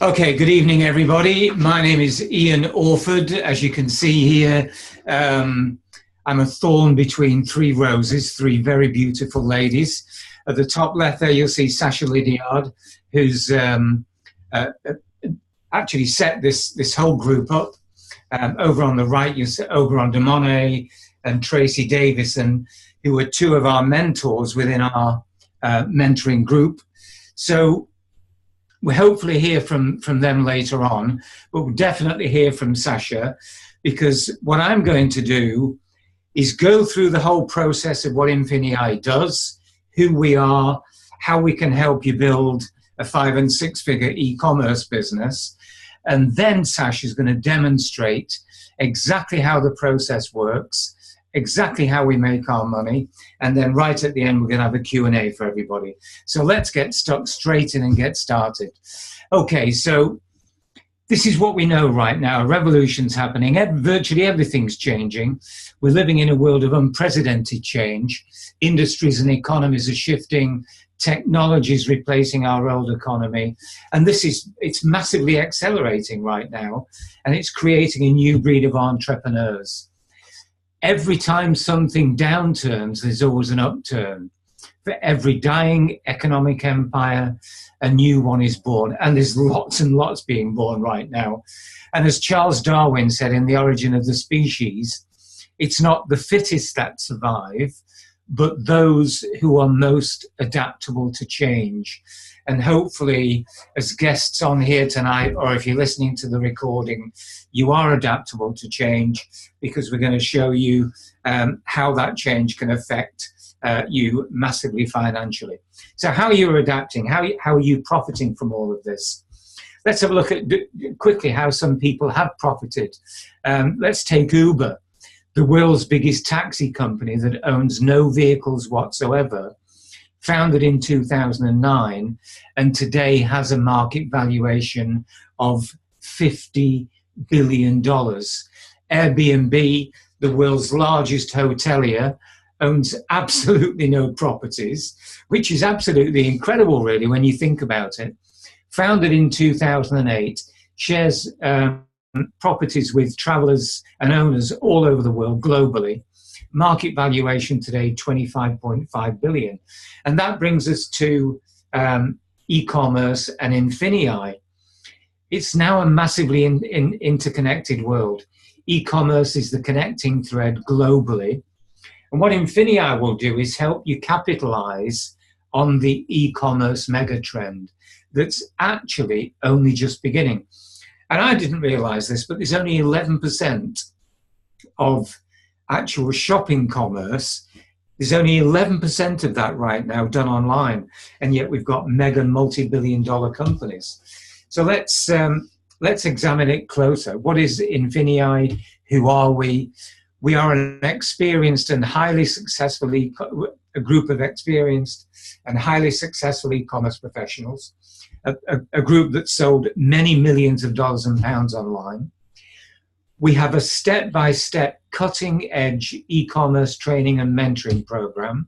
Okay, good evening, everybody. My name is Ian Orford. As you can see here, I'm a thorn between three roses, three very beautiful ladies. At the top left there, you'll see Sasha Lydiard, who's uh, actually set this whole group up. Over on the right, you see Oberon de Monet and Tracy Davison, who were two of our mentors within our mentoring group. So we'll hopefully hear from them later on, but we'll definitely hear from Sasha, because what I'm going to do is go through the whole process of what Infinii does, who we are, how we can help you build a 5- and 6-figure e-commerce business. And then Sasha's going to demonstrate exactly how the process works, exactly how we make our money, and then right at the end we're going to have a Q&A for everybody. So let's get stuck straight in and get started. Okay, so this is what we know right now. A revolution's happening. Virtually everything's changing. We're living in a world of unprecedented change. Industries and economies are shifting. Technology is replacing our old economy. And it's massively accelerating right now. And it's creating a new breed of entrepreneurs. Every time something downturns, there's always an upturn. For every dying economic empire, a new one is born. And there's lots and lots being born right now. And as Charles Darwin said in The Origin of the Species, it's not the fittest that survive, but those who are most adaptable to change. And hopefully, as guests on here tonight, or if you're listening to the recording, you are adaptable to change, because we're going to show you how that change can affect you massively financially. So how are you adapting? How are you profiting from all of this? Let's have a look at quickly how some people have profited. Let's take Uber, the world's biggest taxi company that owns no vehicles whatsoever, founded in 2009, and today has a market valuation of $50 billion. Airbnb, the world's largest hotelier, owns absolutely no properties, which is absolutely incredible, really, when you think about it. Founded in 2008, shares properties with travelers and owners all over the world globally. Market valuation today, 25.5 billion. And that brings us to eCommerce and Infinii. It's now a massively interconnected world. E-commerce is the connecting thread globally. And what Infinii will do is help you capitalize on the e-commerce megatrend that's actually only just beginning. And I didn't realize this, but there's only 11% of actual shopping commerce. There's only 11% of that right now done online. And yet we've got mega multi-billion-dollar companies. So let's examine it closer. What is Infinii? Who are we? We are an experienced and highly successful a group of experienced and highly successful e-commerce professionals, a group that sold many millions of dollars and pounds online. We have a step-by-step cutting-edge e-commerce training and mentoring program.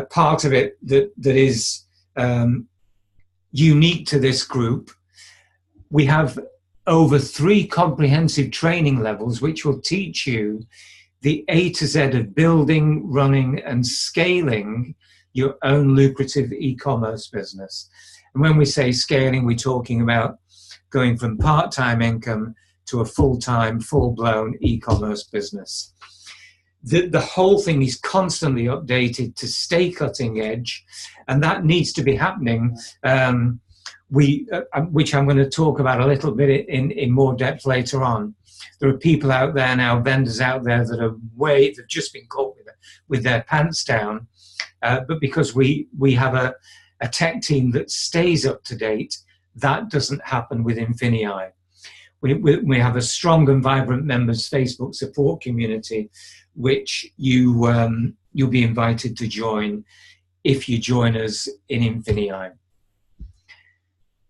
Part of it that is unique to this group. We have over 3 comprehensive training levels, which will teach you the A to Z of building, running, and scaling your own lucrative e-commerce business. And when we say scaling, we're talking about going from part-time income to a full-time, full-blown e-commerce business. The whole thing is constantly updated to stay cutting edge, and that needs to be happening, which I'm going to talk about a little bit in more depth later on. There are people out there now, vendors out there that are they've just been caught with their pants down, but because we have a tech team that stays up to date, that doesn't happen with Infinii. We have a strong and vibrant members Facebook support community, which you'll be invited to join if you join us in Infinii.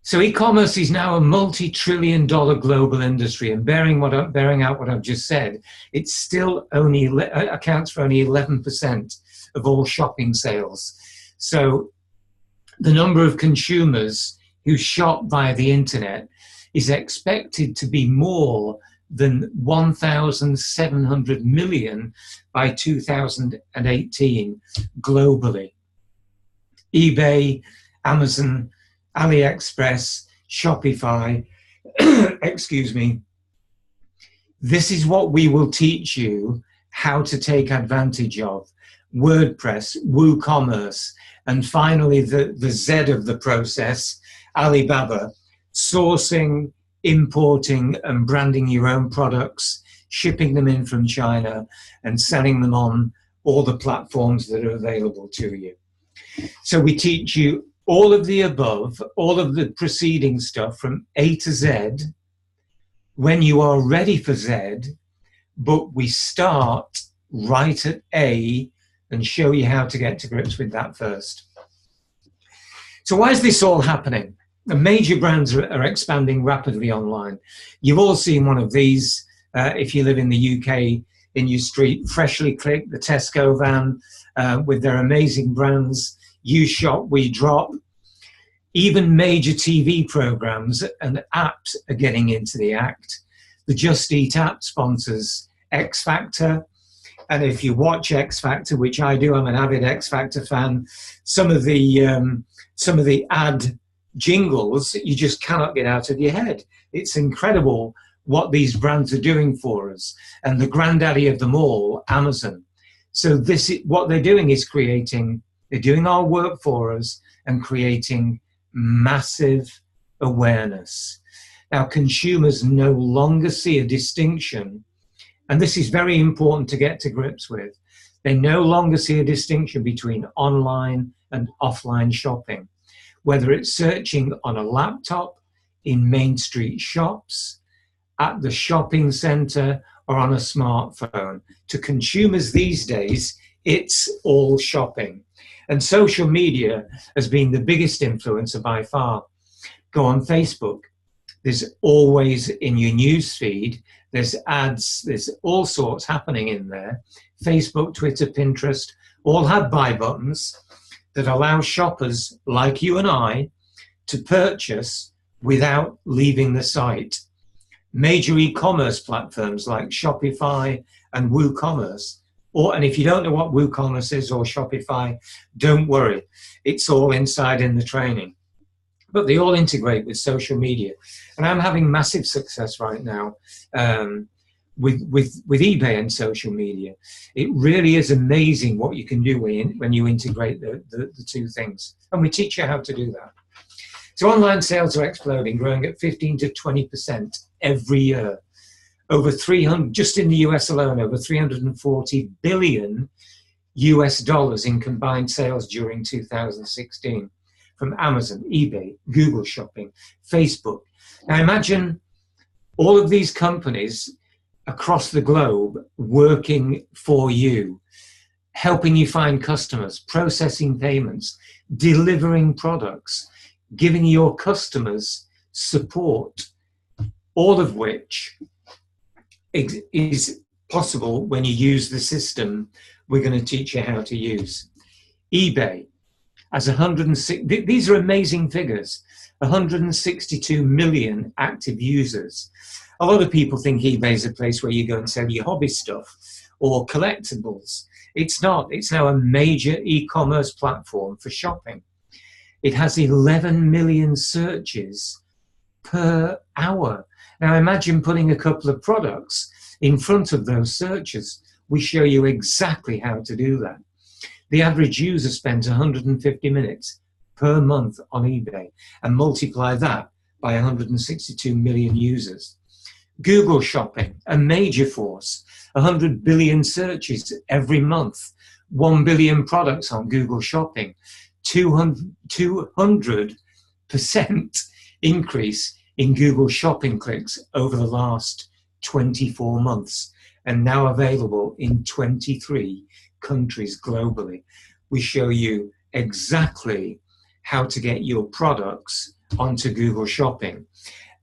So e-commerce is now a multi-trillion-dollar global industry, and bearing out what I've just said, it still only accounts for only 11% of all shopping sales. So the number of consumers who shop via the internet is expected to be more than 1,700 million by 2018 globally. eBay, Amazon, AliExpress, Shopify, excuse me. This is what we will teach you how to take advantage of. WordPress, WooCommerce, and finally the Z of the process, Alibaba, sourcing, importing and branding your own products, shipping them in from China and selling them on all the platforms that are available to you. So we teach you all of the above, all of the preceding stuff from A to Z when you are ready for Z, but we start right at A and show you how to get to grips with that first. So why is this all happening? The major brands are expanding rapidly online. You've all seen one of these if you live in the UK, in your street, Freshly Click, the Tesco van with their amazing brands, You Shop, We Drop. Even major TV programs and apps are getting into the act. The Just Eat app sponsors X Factor. And if you watch X Factor, which I do, I'm an avid X Factor fan, some of the ad jingles you just cannot get out of your head. It's incredible what these brands are doing for us. And the granddaddy of them all, Amazon. So what they're doing is they're doing our work for us and creating massive awareness. Now, consumers no longer see a distinction, and this is very important to get to grips with. They no longer see a distinction between online and offline shopping, whether it's searching on a laptop, in Main Street shops, at the shopping center, or on a smartphone. To consumers these days, it's all shopping. And social media has been the biggest influencer by far. Go on Facebook. There's always in your news feed, there's ads, there's all sorts happening in there. Facebook, Twitter, Pinterest, all have buy buttons that allow shoppers like you and I to purchase without leaving the site. Major e-commerce platforms like Shopify and WooCommerce, and if you don't know what WooCommerce is or Shopify, don't worry, it's all inside in the training. But they all integrate with social media. And I'm having massive success right now with eBay and social media. It really is amazing what you can do when you integrate the two things. And we teach you how to do that. So online sales are exploding, growing at 15 to 20% every year. Over 300, just in the US alone, over 340 billion US dollars in combined sales during 2016. From Amazon, eBay, Google Shopping, Facebook. Now imagine all of these companies across the globe working for you, helping you find customers, processing payments, delivering products, giving your customers support, all of which is possible when you use the system we're going to teach you how to use. eBay. As 106, these are amazing figures, 162 million active users. A lot of people think eBay is a place where you go and sell your hobby stuff or collectibles. It's not. It's now a major e-commerce platform for shopping. It has 11 million searches per hour. Now imagine putting a couple of products in front of those searches. We show you exactly how to do that. The average user spends 150 minutes per month on eBay, and multiply that by 162 million users. Google Shopping, a major force, 100 billion searches every month, 1 billion products on Google Shopping, 200% increase in Google Shopping clicks over the last 24 months, and now available in 23 countries globally. We show you exactly how to get your products onto Google Shopping.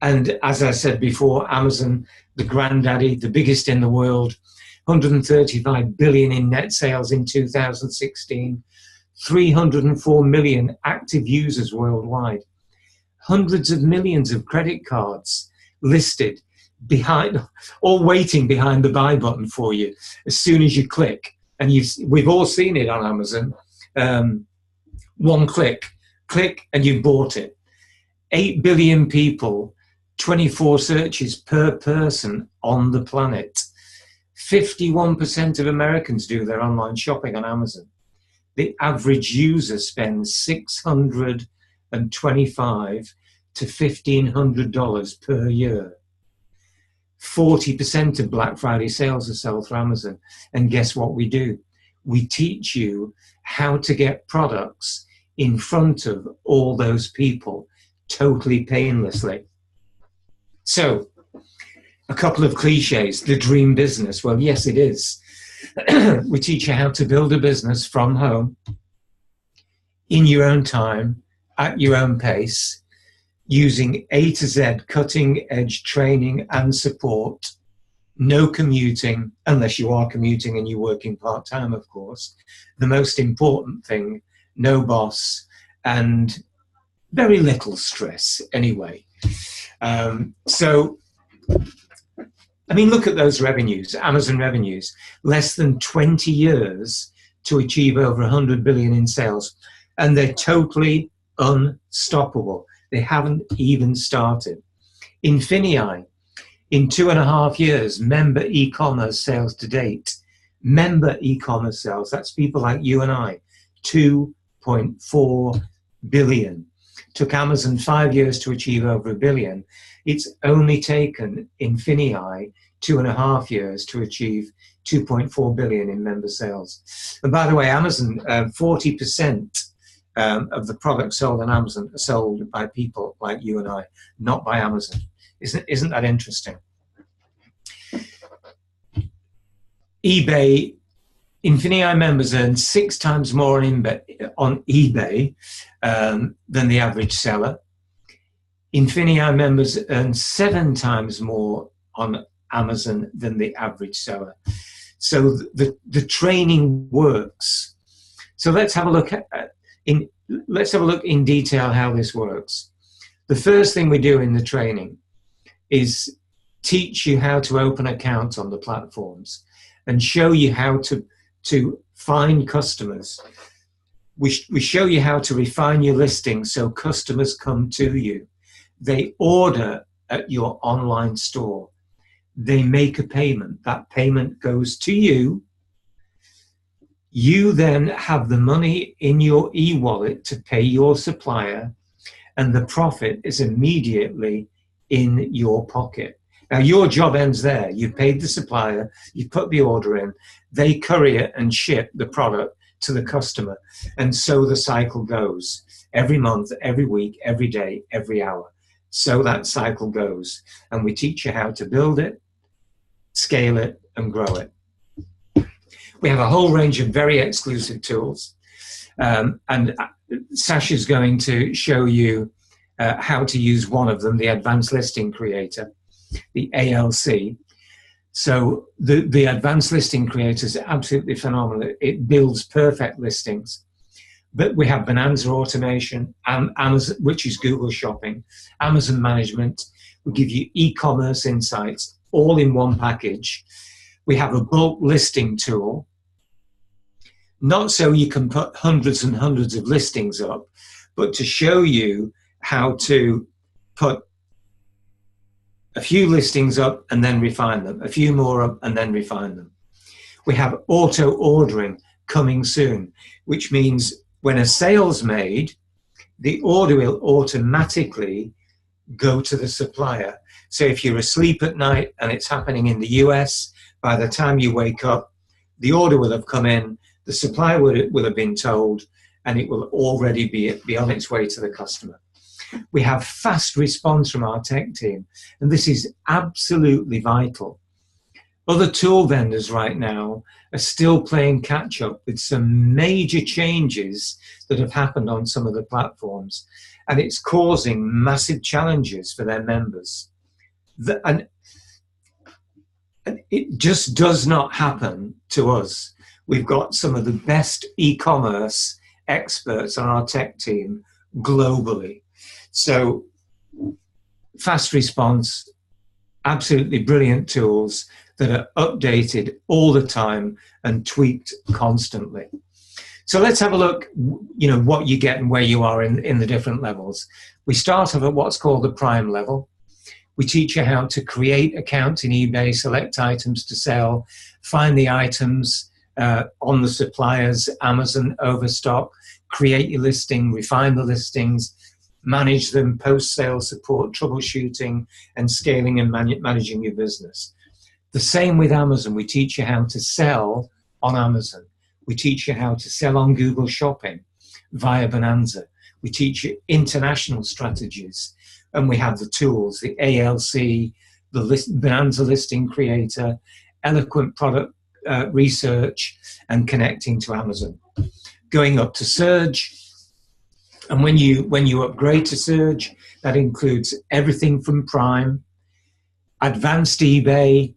And as I said before, Amazon, the granddaddy, the biggest in the world, 135 billion in net sales in 2016, 304 million active users worldwide, hundreds of millions of credit cards listed behind, all waiting behind the buy button for you as soon as you click. And we've all seen it on Amazon. One click, and you bought it. 8 billion people, 24 searches per person on the planet. 51% of Americans do their online shopping on Amazon. The average user spends $625 to $1,500 per year. 40% of Black Friday sales are sold through Amazon. And guess what we do? We teach you how to get products in front of all those people totally painlessly. So, a couple of cliches. The dream business. Well, yes, it is. We teach you how to build a business from home, in your own time, at your own pace, using A to Z cutting edge training and support. No commuting, unless you are commuting and you're working part-time, of course. The most important thing, no boss, and very little stress anyway. So, I mean, look at those revenues, Amazon revenues, less than 20 years to achieve over 100 billion in sales. And they're totally unstoppable. They haven't even started. Infinii, in 2.5 years, member e-commerce sales to date, member e-commerce sales, that's people like you and I, 2.4 billion. Took Amazon 5 years to achieve over 1 billion. It's only taken Infinii 2.5 years to achieve 2.4 billion in member sales. And by the way, Amazon, 40% of the products sold on Amazon are sold by people like you and I, not by Amazon. Isn't that interesting? eBay, Infinii members earn 6 times more on eBay than the average seller. Infinii members earn 7 times more on Amazon than the average seller. So the training works. So let's have a look in detail how this works. The first thing we do in the training is teach you how to open accounts on the platforms and show you how to find customers. We show you how to refine your listings so customers come to you. They order at your online store. They make a payment. That payment goes to you. You then have the money in your e-wallet to pay your supplier, and the profit is immediately in your pocket. Now, your job ends there. You paid the supplier, you put the order in, they courier and ship the product to the customer. And so the cycle goes. Every month, every week, every day, every hour. So that cycle goes. And we teach you how to build it, scale it, and grow it. We have a whole range of very exclusive tools. And Sasha's going to show you how to use one of them, the Advanced Listing Creator, the ALC. So the Advanced Listing Creator is absolutely phenomenal. It builds perfect listings. But we have Bonanza Automation, Amazon, which is Google Shopping, Amazon Management. We give you e-commerce insights, all in one package. We have a bulk listing tool, not so you can put hundreds and hundreds of listings up, but to show you how to put a few listings up and then refine them, a few more up and then refine them. We have auto ordering coming soon, which means when a sale's made, the order will automatically go to the supplier. So if you're asleep at night and it's happening in the US, by the time you wake up, the order will have come in, the supplier will have been told, and it will already be on its way to the customer. We have fast response from our tech team, and this is absolutely vital. Other tool vendors right now are still playing catch up with some major changes that have happened on some of the platforms, and it's causing massive challenges for their members. And it just does not happen to us. We've got some of the best e-commerce experts on our tech team globally. So fast response, absolutely brilliant tools that are updated all the time and tweaked constantly. So let's have a look, what you get and where you are in the different levels. We start off at what's called the prime level. We teach you how to create accounts in eBay, select items to sell, find the items on the suppliers, Amazon, Overstock, create your listing, refine the listings, manage them, post-sale support, troubleshooting, and scaling and managing your business. The same with Amazon. We teach you how to sell on Amazon. We teach you how to sell on Google Shopping via Bonanza. We teach you international strategies, and we have the tools, the ALC, the Bonanza Listing Creator, eloquent product research, and connecting to Amazon. Going up to Surge, and when you upgrade to Surge, that includes everything from Prime, advanced eBay,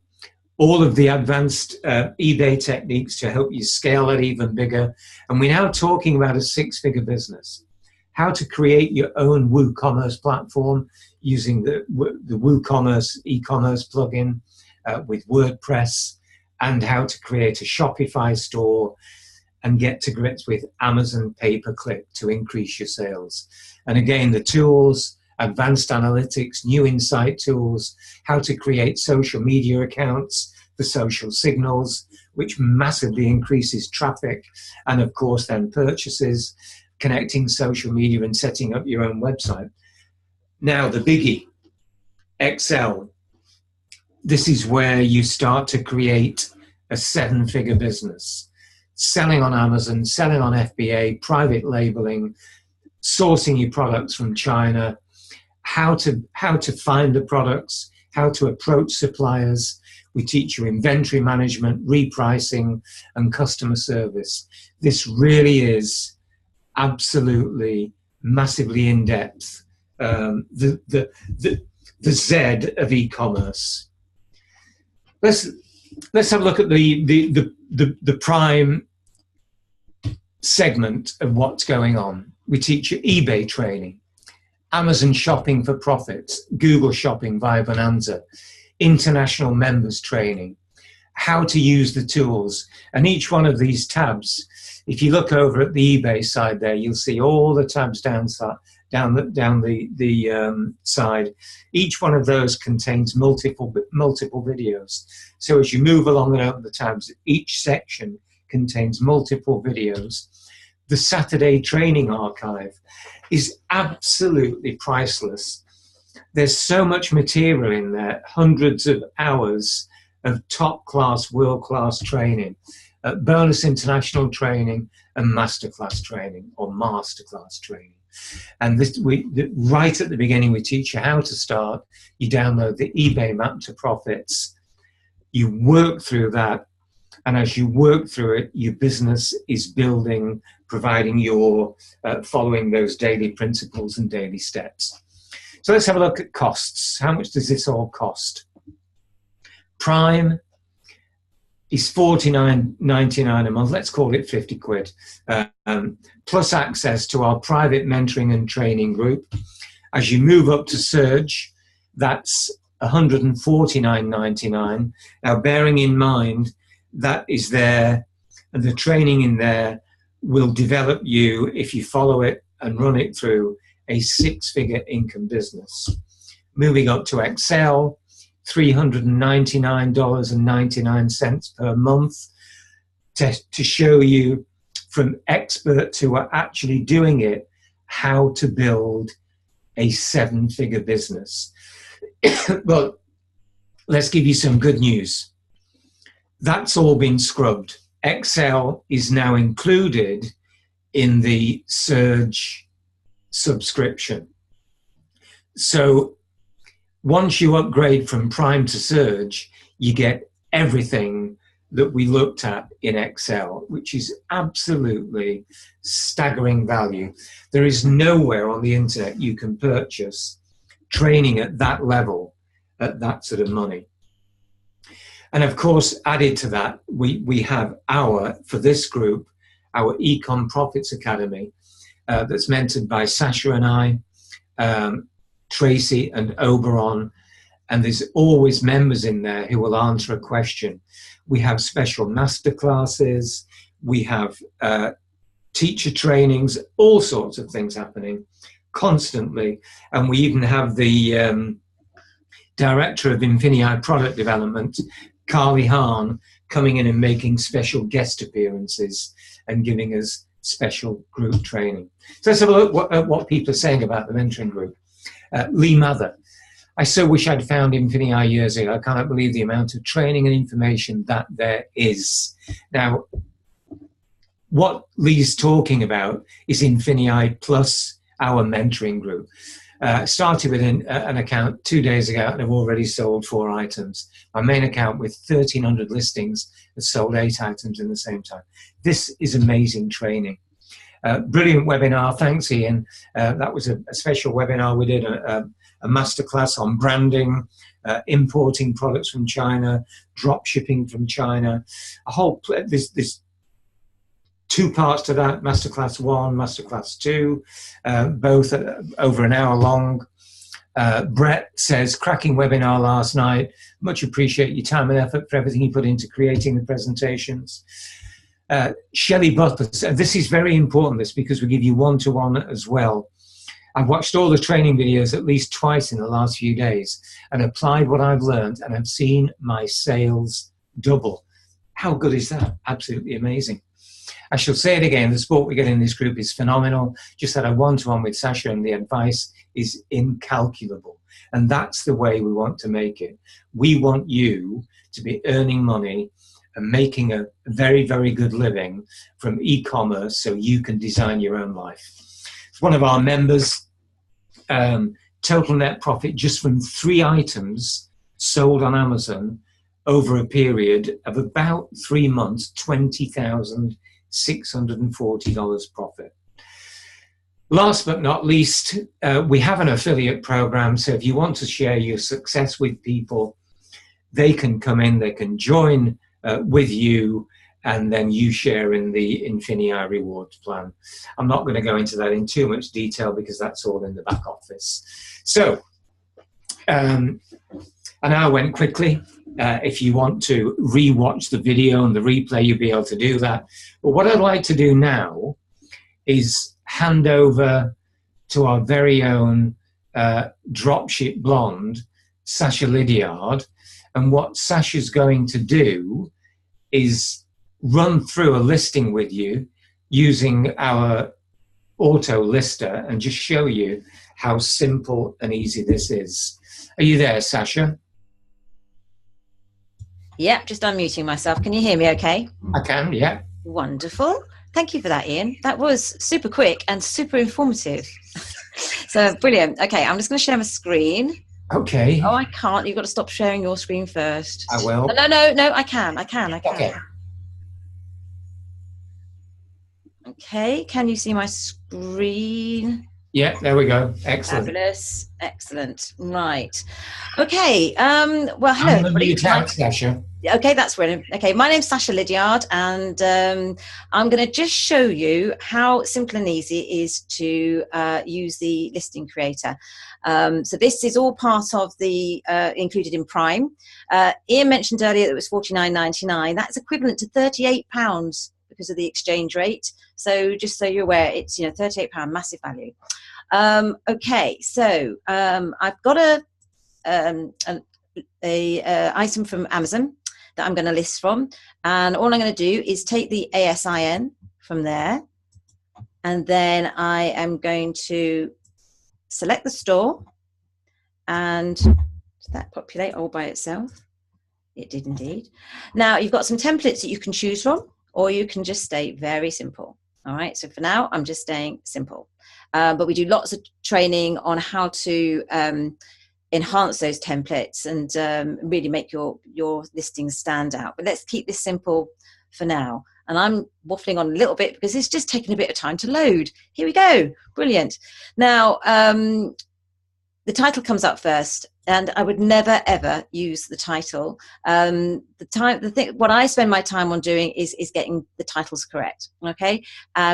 all of the advanced eBay techniques to help you scale it even bigger. And we're now talking about a 6-figure business. How to create your own WooCommerce platform using the WooCommerce eCommerce plugin with WordPress, and how to create a Shopify store and get to grips with Amazon pay-per-click to increase your sales. And again, the tools, advanced analytics, new insight tools, how to create social media accounts for social signals, which massively increases traffic and of course then purchases, connecting social media and setting up your own website. Now the biggie, Excel. This is where you start to create a 7-figure business. Selling on Amazon, selling on FBA, private labeling, sourcing your products from China, how to find the products, how to approach suppliers. We teach you inventory management, repricing, and customer service. This really is absolutely massively in depth. The Z of e-commerce. Let's have a look at the prime segment of what's going on. We teach you eBay training, Amazon shopping for profits, Google shopping via Bonanza, international members training, how to use the tools. And each one of these tabs, if you look over at the eBay side there, you'll see all the tabs down the side. Each one of those contains multiple videos. So as you move along and open the tabs, each section contains multiple videos. The Saturday training archive is absolutely priceless. There's so much material in there, hundreds of hours of top-class, world-class training, bonus international training, and masterclass training, or masterclass training. And right at the beginning, we teach you how to start. You download the eBay Map to Profits. You work through that. And as you work through it, your business is building, providing you're following those daily principles and daily steps. So let's have a look at costs. How much does this all cost? Prime is $49.99 a month. Let's call it 50 quid. Plus access to our private mentoring and training group. As you move up to Surge, that's $149.99. Now, bearing in mind that is there, and the training in there will develop you, if you follow it and run it through, a 6-figure income business. Moving up to Excel, $399.99 per month to show you, from experts who are actually doing it, how to build a 7-figure business. Well, let's give you some good news. That's all been scrubbed. Excel is now included in the Surge subscription. So once you upgrade from Prime to Surge, you get everything that we looked at in Excel, which is absolutely staggering value. There is nowhere on the internet you can purchase training at that level, at that sort of money. And of course, added to that, we have for this group, our Ecom Profits Academy, that's mentored by Sasha and I, Tracy and Oberon, and there's always members in there who will answer a question. We have special masterclasses, we have teacher trainings, all sorts of things happening constantly. And we even have the director of Infinii product development, Carly Hahn, coming in and making special guest appearances and giving us special group training. So let's have a look at what people are saying about the mentoring group. Lee Mather: I so wish I'd found Infinii years ago. I cannot believe the amount of training and information that there is. Now, what Lee's talking about is Infinii plus our mentoring group. Started with an account 2 days ago and have already sold 4 items. My main account with 1,300 listings has sold 8 items in the same time. This is amazing training. Brilliant webinar. Thanks, Ian. That was a special webinar. We did a masterclass on branding, importing products from China, drop shipping from China. A whole, there's 2 parts to that, Masterclass 1, Masterclass 2, both over an hour long. Brett says, cracking webinar last night. Much appreciate your time and effort for everything you put into creating the presentations. Shelley Butler said, this is very important, this, because we give you one-to-one as well. I've watched all the training videos at least twice in the last few days and applied what I've learned, and I've seen my sales double. How good is that? Absolutely amazing. I shall say it again, the support we get in this group is phenomenal. Just had a one-to-one with Sasha and the advice is incalculable. And that's the way we want to make it. We want you to be earning money and making a very, very good living from e-commerce so you can design your own life. It's one of our members, total net profit just from 3 items sold on Amazon over we of about 3 months, $20,640 profit. Last but not least, we have an affiliate program. So if you want to share your success with people, they can come in, they can join with you, and then you share in the Infinii rewards plan. I'm not going to go into that in too much detail because that's all in the back office. So, and I went quickly. If you want to re-watch the video and the replay, you'll be able to do that. But what I'd like to do now is hand over to our very own dropship blonde, Sasha Lydiard. And what Sasha's going to do is run through a listing with you using our auto lister and just show you how simple and easy this is. Are you there, Sasha? Yeah, just unmuting myself. Can you hear me okay? I can, yeah. Wonderful. Thank you for that, Ian. That was super quick and super informative. So brilliant. Okay, I'm just going to share my screen. Okay. Oh, I can't. You've got to stop sharing your screen first. I will. No, I can. Okay. Okay, can you see my screen? Yeah, there we go. Excellent. Fabulous. Excellent. Right. Okay. Well, hello, everybody. Sasha. Okay, that's brilliant. Okay, my name's Sasha Lydiard, and I'm going to just show you how simple and easy it is to use the listing creator. So this is all part of the included in Prime. Ian mentioned earlier that it was $49.99. That's equivalent to £38 because of the exchange rate. So just so you're aware, it's £38, massive value. Okay, so I've got a item from Amazon that I'm going to list from, and all I'm going to do is take the ASIN from there, and then I am going to select the store, and did that populate all by itself? It did indeed. Now you've got some templates that you can choose from, or you can just stay very simple. All right, so for now I'm just staying simple, but we do lots of training on how to enhance those templates and really make your listings stand out. But let's keep this simple for now. And I'm waffling on a little bit because it's just taking a bit of time to load. Here we go. Brilliant. Now, the title comes up first, and I would never ever use the title. What I spend my time on doing is getting the titles correct. Okay,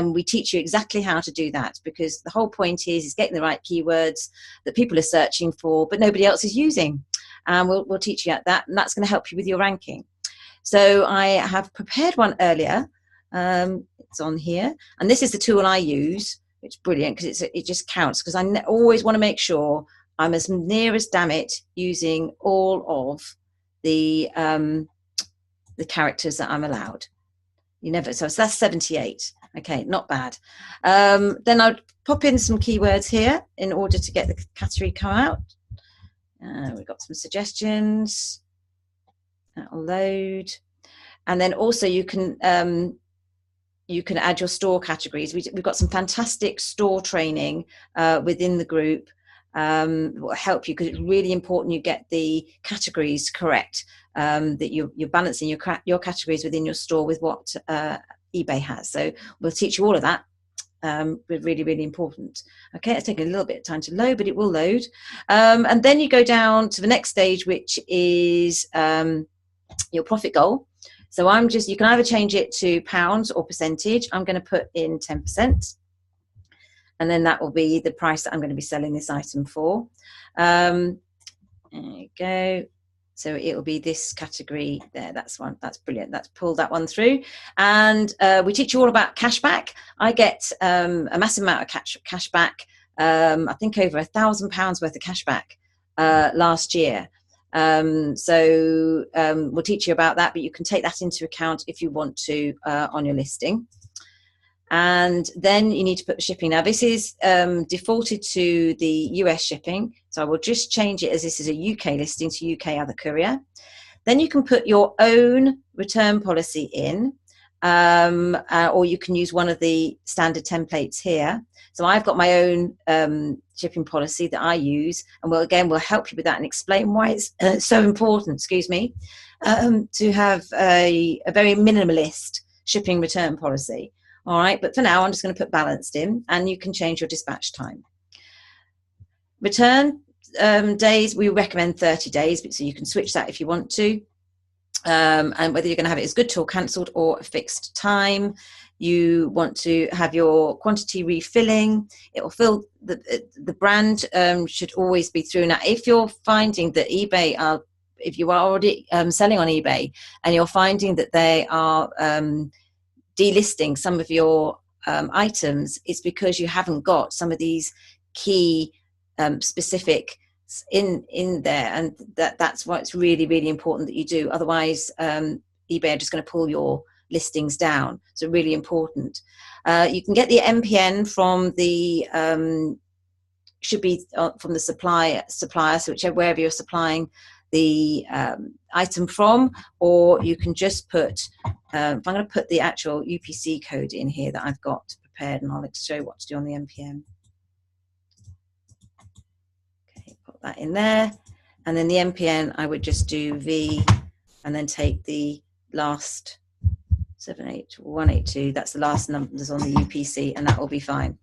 we teach you exactly how to do that, because the whole point is getting the right keywords that people are searching for, but nobody else is using. And we'll teach you that, and that's going to help you with your ranking. So I have prepared one earlier. It's on here, and this is the tool I use. It's brilliant because it just counts, because I always want to make sure I'm as near as damn it using all of the characters that I'm allowed. So that's 78. Okay, not bad. Then I'd pop in some keywords here in order to get the category come out. We've got some suggestions. That'll load, and then also you can add your store categories. We've got some fantastic store training within the group. Will help you, because it's really important you get the categories correct, that you're balancing your categories within your store with what eBay has. So we'll teach you all of that. Really, really important. Okay, it's taking a little bit of time to load, but it will load. And then you go down to the next stage, which is your profit goal. So you can either change it to pounds or percentage. I'm going to put in 10%. And then that will be the price that I'm going to be selling this item for. There you go. So it will be this category there. That's one. That's brilliant. That's pulled that one through. And we teach you all about cashback. I get a massive amount of cashback. I think over £1,000 worth of cashback last year. So we'll teach you about that, but you can take that into account if you want to on your listing. And then you need to put the shipping. Now this is defaulted to the US shipping, so I will just change it, as this is a UK listing, to UK other courier. Then you can put your own return policy in, or you can use one of the standard templates here. So I've got my own shipping policy that I use, and we'll help you with that and explain why it's so important, to have a very minimalist shipping return policy. All right, but for now, I'm just going to put balanced in, and you can change your dispatch time. Return days, we recommend 30 days, so you can switch that if you want to. And whether you're going to have it as good to or cancelled or a fixed time. You want to have your quantity refilling. It will fill the brand should always be through. Now, if you're finding that if you are already selling on eBay and you're finding that they are delisting some of your items, it's because you haven't got some of these key specific in there, and that's why it's really, really important that you do. Otherwise, eBay are just going to pull your listings down. So really important. You can get the MPN from the should be from the supplier, so wherever you're supplying the item from, or you can just put I'm going to put the actual UPC code in here that I've got prepared, and I'll show you what to do on the MPN. Okay, put that in there, and then the MPN I would just do V and then take the last 78182, that's the last numbers on the UPC, and that will be fine.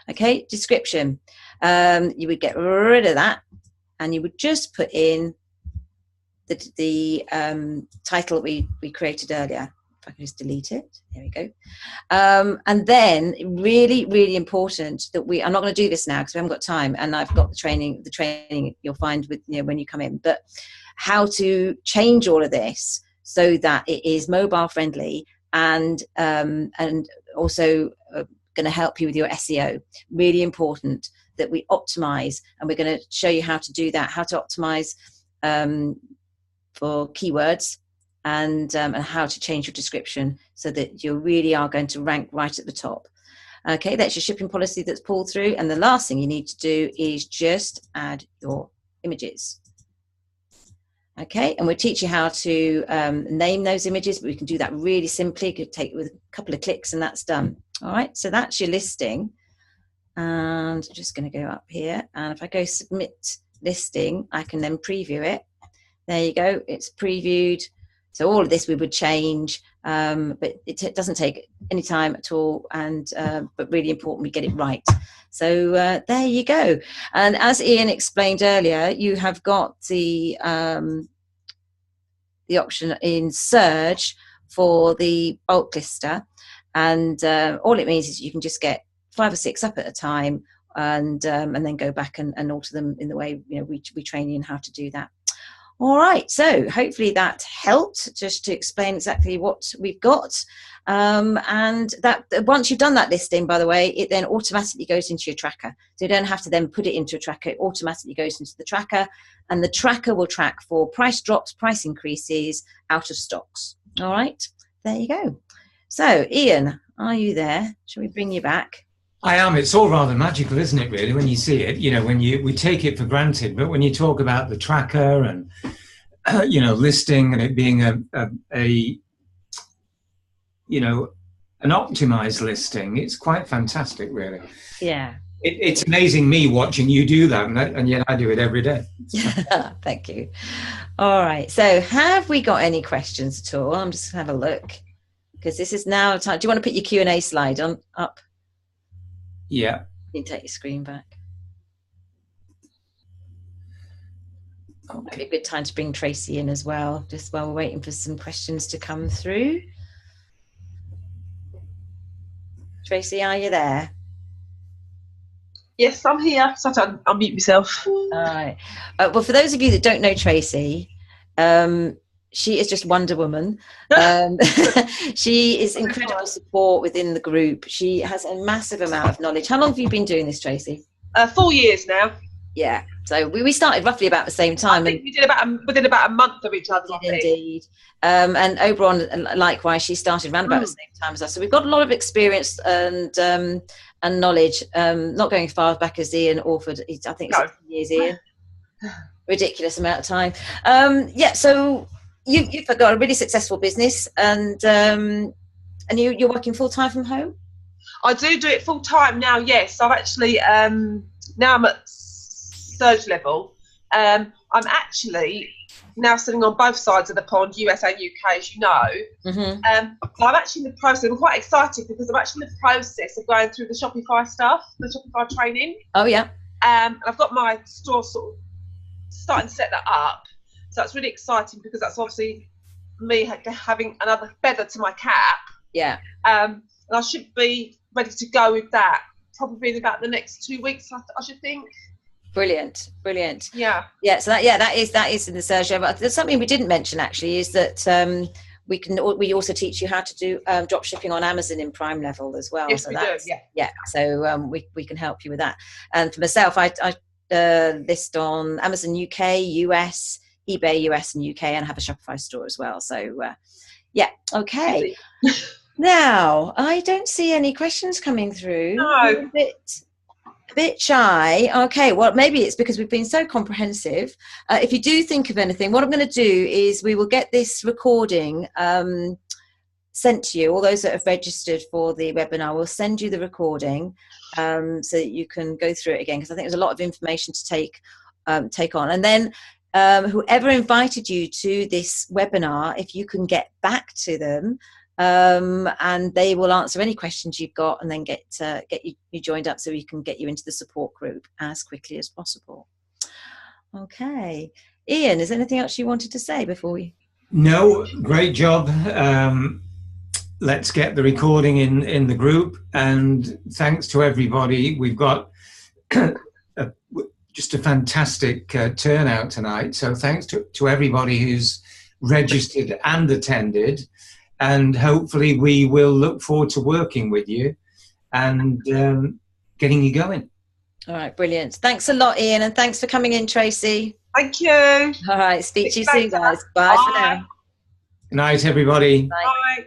Okay, description, you would get rid of that and you would just put in the title we created earlier. If I can just delete it, there we go. And then really, really important that I'm not going to do this now because we haven't got time, and I've got the training you'll find with when you come in, but how to change all of this so that it is mobile friendly and also going to help you with your SEO. Really important that we optimize, and we're going to show you how to do that, how to optimize for keywords and how to change your description so that you really are going to rank right at the top. Okay, that's your shipping policy that's pulled through, and the last thing you need to do is just add your images. Okay, and we'll teach you how to name those images, but we can do that really simply. You could take it with a couple of clicks and that's done. All right, so that's your listing. And I'm just going to go up here, and if I go submit listing, I can then preview it. There you go, it's previewed. So all of this we would change but it doesn't take any time at all, and but really important we get it right. So there you go. And as Ian explained earlier, you have got the option in Surge for the bulk lister, and all it means is you can just get 5 or 6 up at a time, and then go back and alter them in the way we train you in how to do that. All right, so hopefully that helped just to explain exactly what we've got. And that once you've done that listing, by the way, it then automatically goes into your tracker. So you don't have to then put it into a tracker. It automatically goes into the tracker, and the tracker will track for price drops, price increases, out of stocks. All right, there you go. So Ian, are you there? Shall we bring you back? I am. It's all rather magical, isn't it, really, when you see it? When we take it for granted, but when you talk about the tracker and, listing and it being an optimized listing, it's quite fantastic, really. Yeah. It's amazing me watching you do that, and yet I do it every day. Thank you. All right. So have we got any questions at all? I'm just going to have a look, because this is now time. Do you want to put your Q&A slide up? Yeah. You can take your screen back. Okay. Might be a good time to bring Tracy in as well, just while we're waiting for some questions to come through. Tracy, are you there? Yes, I'm here. So I'll unmute myself. All right. Well, for those of you that don't know Tracy, she is just Wonder Woman. She is incredible support within the group. She has a massive amount of knowledge. How long have you been doing this, Tracy? 4 years now. Yeah. So we started roughly about the same time. I think we did within about a month of each other. Indeed. And Oberon, likewise, she started around about the same time as us. So we've got a lot of experience and knowledge. Not going as far back as Ian Orford. I think 16 years, Ian. Ridiculous amount of time. So you've got a really successful business, and you're working full time from home. I do it full time now. Yes, I've actually now I'm at Surge level. I'm actually now sitting on both sides of the pond, US and UK, as you know. Mm-hmm. I'm actually in the process. I'm quite excited because I'm actually in the process of going through the Shopify stuff, the Shopify training. Oh yeah. I've got my store sort of starting to set that up. So that's really exciting because that's obviously me having another feather to my cap. Yeah. And I should be ready to go with that probably in about the next 2 weeks, I should think. Brilliant. Yeah. So that is in the Surge. But there's something we didn't mention actually is that we also teach you how to do drop shipping on Amazon in Prime level as well. Yes, so we do. Yeah. So we can help you with that. And for myself, I list on Amazon UK, US, eBay US and UK, and have a Shopify store as well. So okay. Now I don't see any questions coming through. No. A bit shy. Okay, well maybe it's because we've been so comprehensive. If you do think of anything, what I'm going to do is we will get this recording sent to you. All those that have registered for the webinar, we'll send you the recording so that you can go through it again, because I think there's a lot of information to take on. And then whoever invited you to this webinar, if you can get back to them, and they will answer any questions you've got, and then get you joined up so we can get you into the support group as quickly as possible. Okay, Ian, is there anything else you wanted to say before we? No, great job. Let's get the recording in the group, and thanks to everybody. We've got just a fantastic turnout tonight, so thanks to everybody who's registered and attended. And hopefully we will look forward to working with you and getting you going. All right, brilliant. Thanks a lot, Ian, and thanks for coming in, Tracy. Thank you. All right, speak to you soon, guys. Bye for now. Good night, everybody. Bye. Bye.